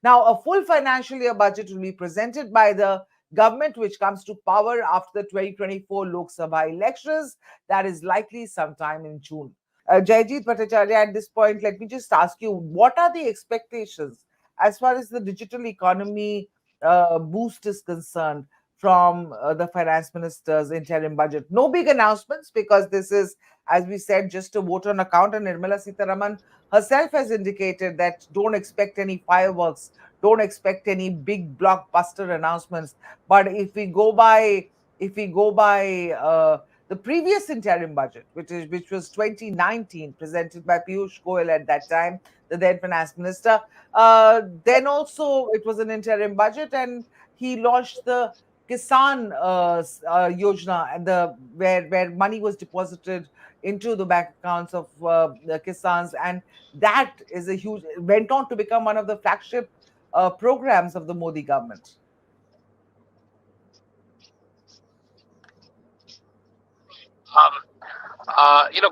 Now, a full financial year budget will be presented by the government, which comes to power after the 2024 Lok Sabha elections. That is likely sometime in June. Jaijit Bhattacharya, at this point, let me just ask you, what are the expectations as far as the digital economy boost is concerned from the finance minister's interim budget? No big announcements, because this is, as we said, just a vote on account. And Nirmala Sitharaman herself has indicated that don't expect any fireworks, don't expect any big blockbuster announcements. But if we go by the previous interim budget, which was 2019, presented by Piyush Goyal at that time, the then finance minister. Then also it was an interim budget, and he launched the Kisan Yojana, and where money was deposited into the bank accounts of the Kisans, and that is a huge, went on to become one of the flagship programs of the Modi government.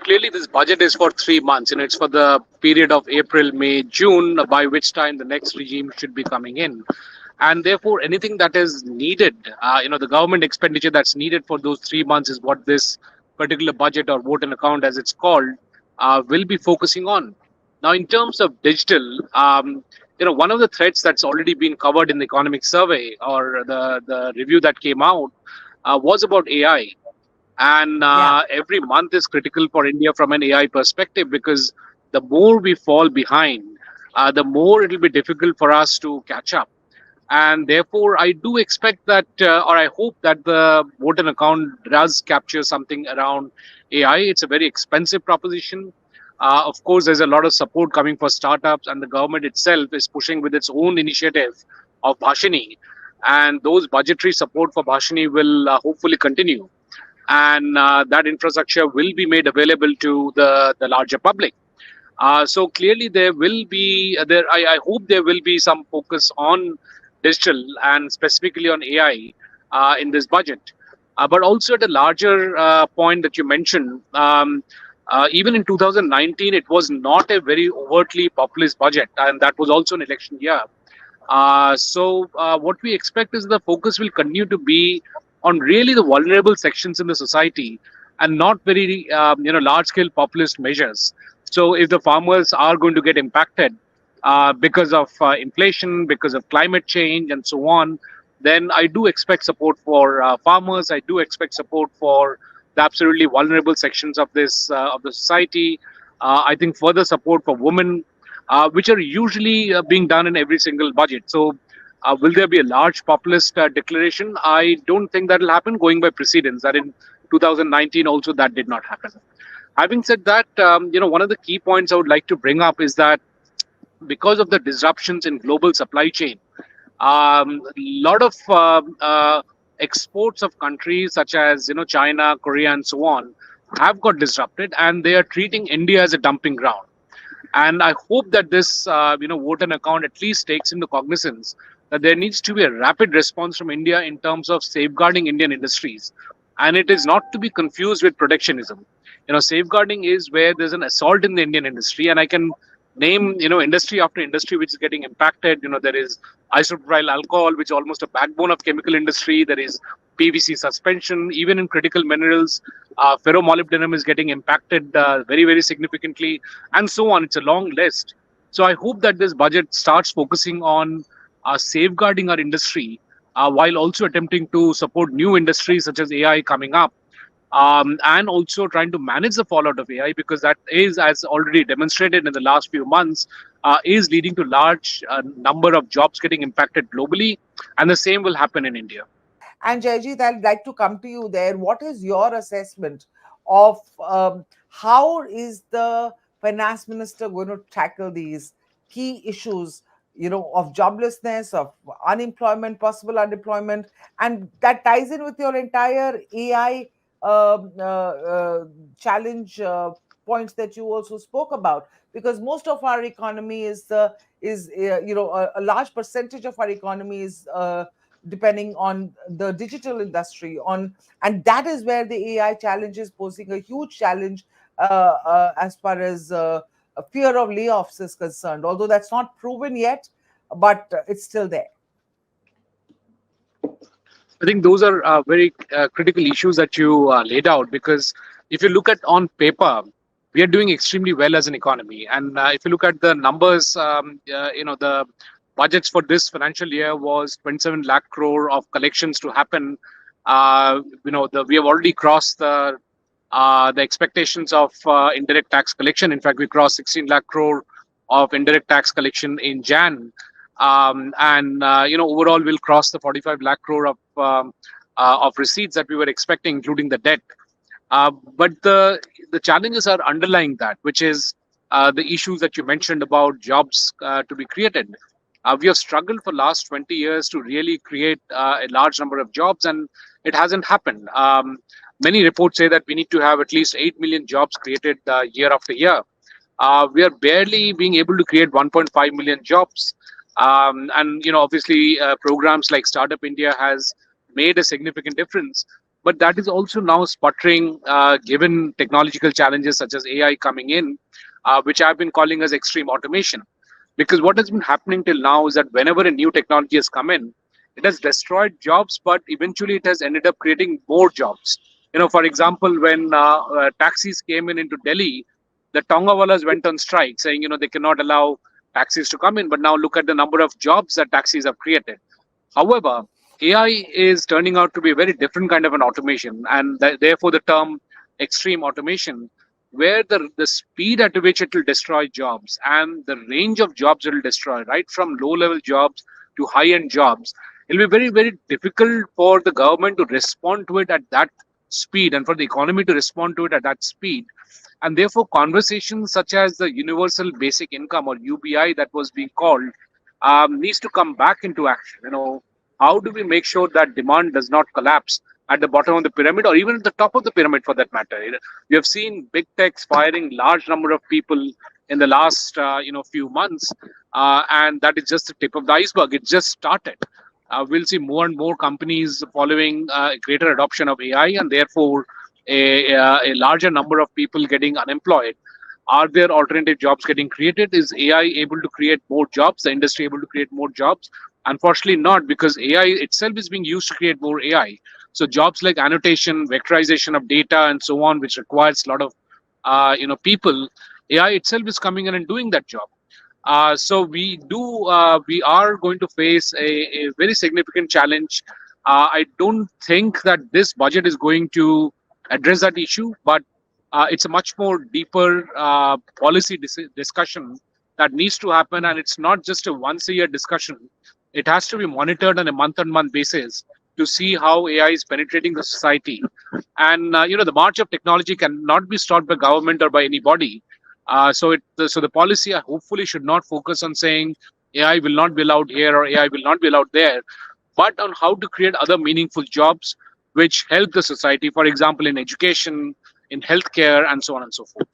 Clearly this budget is for 3 months. It's for the period of April, May, June, by which time the next regime should be coming in. And therefore, anything that is needed, the government expenditure that's needed for those 3 months is what this particular budget, or vote on account as it's called, will be focusing on. Now, in terms of digital, one of the threats that's already been covered in the economic survey, or the review that came out, was about AI. And every month is critical for India from an AI perspective, because the more we fall behind, the more it will be difficult for us to catch up. And therefore, I do expect that, or I hope that the vote on account does capture something around AI. It's a very expensive proposition. Of course, there's a lot of support coming for startups, and the government itself is pushing with its own initiative of Bhashini. And those budgetary support for Bhashini will hopefully continue. And that infrastructure will be made available to the larger public. So clearly there will be, I hope there will be some focus on digital and specifically on AI in this budget. But also at a larger point that you mentioned, even in 2019, it was not a very overtly populist budget, and that was also an election year. So what we expect is the focus will continue to be on really the vulnerable sections in the society, and not very large-scale populist measures. So if the farmers are going to get impacted because of inflation, because of climate change, and so on, then I do expect support for farmers. I do expect support for the absolutely vulnerable sections of this of the society. I think further support for women, which are usually being done in every single budget. So will there be a large populist declaration? I don't think that will happen, going by precedence. That in 2019 also that did not happen. Having said that, one of the key points I would like to bring up is that because of the disruptions in global supply chain, a lot of exports of countries such as China, Korea, and so on have got disrupted, and they are treating India as a dumping ground. And I hope that this vote on account at least takes into cognizance that there needs to be a rapid response from India in terms of safeguarding Indian industries. And it is not to be confused with protectionism. Safeguarding is where there's an assault in the Indian industry, and I can name industry after industry which is getting impacted. There is isopropyl alcohol, which is almost a backbone of chemical industry. There is PVC suspension. Even in critical minerals, ferromolybdenum is getting impacted very, very significantly, and so on. It's a long list. So I hope that this budget starts focusing on safeguarding our industry, while also attempting to support new industries such as AI coming up. And also trying to manage the fallout of AI, because that is, as already demonstrated in the last few months, is leading to large number of jobs getting impacted globally, and the same will happen in India. And Jaijit, I'd like to come to you there. What is your assessment of how is the finance minister going to tackle these key issues, of joblessness, of unemployment, possible unemployment, and that ties in with your entire AI challenge points that you also spoke about, because most of our economy is a large percentage of our economy is depending on the digital industry, and that is where the AI challenge is posing a huge challenge as far as a fear of layoffs is concerned, although that's not proven yet. but it's still there. I think those are very critical issues that you laid out, because if you look at on paper, we are doing extremely well as an economy. And if you look at the numbers, the budgets for this financial year was 27 lakh crore of collections to happen. We have already crossed the expectations of indirect tax collection. In fact, we crossed 16 lakh crore of indirect tax collection in Jan. Overall we'll cross the 45 lakh crore of receipts that we were expecting, including the debt. But the challenges are underlying that, which is the issues that you mentioned about jobs to be created. We have struggled for last 20 years to really create a large number of jobs, and it hasn't happened. Many reports say that we need to have at least 8 million jobs created year after year. We are barely being able to create 1.5 million jobs. Obviously, programs like Startup India has made a significant difference, but that is also now sputtering given technological challenges such as AI coming in, which I've been calling as extreme automation. Because what has been happening till now is that whenever a new technology has come in, it has destroyed jobs, but eventually it has ended up creating more jobs. For example, when taxis came into Delhi, the Tongawalas went on strike saying, they cannot allow taxis to come in. But now look at the number of jobs that taxis have created. However, AI is turning out to be a very different kind of an automation, and therefore the term extreme automation, where the speed at which it will destroy jobs and the range of jobs it will destroy, right from low-level jobs to high-end jobs, it will be very, very difficult for the government to respond to it at that speed and for the economy to respond to it at that speed. And therefore, conversations such as the universal basic income, or UBI, that was being called, needs to come back into action. How do we make sure that demand does not collapse at the bottom of the pyramid, or even at the top of the pyramid for that matter? We have seen big techs firing large number of people in the last few months, and that is just the tip of the iceberg. It just started. We'll see more and more companies following greater adoption of AI, and therefore a larger number of people getting unemployed. Are there alternative jobs getting created? Is AI able to create more jobs? The industry able to create more jobs? Unfortunately not, because AI itself is being used to create more AI. So jobs like annotation, vectorization of data, and so on, which requires a lot of people, AI itself is coming in and doing that job. So we are going to face a very significant challenge. I don't think that this budget is going to address that issue, but it's a much more deeper policy discussion that needs to happen, and it's not just a once-a-year discussion. It has to be monitored on a month-on-month basis to see how AI is penetrating the society. And the march of technology cannot be stopped by government or by anybody. So the policy hopefully should not focus on saying AI will not be allowed here or AI will not be allowed there, but on how to create other meaningful jobs which help the society, for example, in education, in healthcare, and so on and so forth.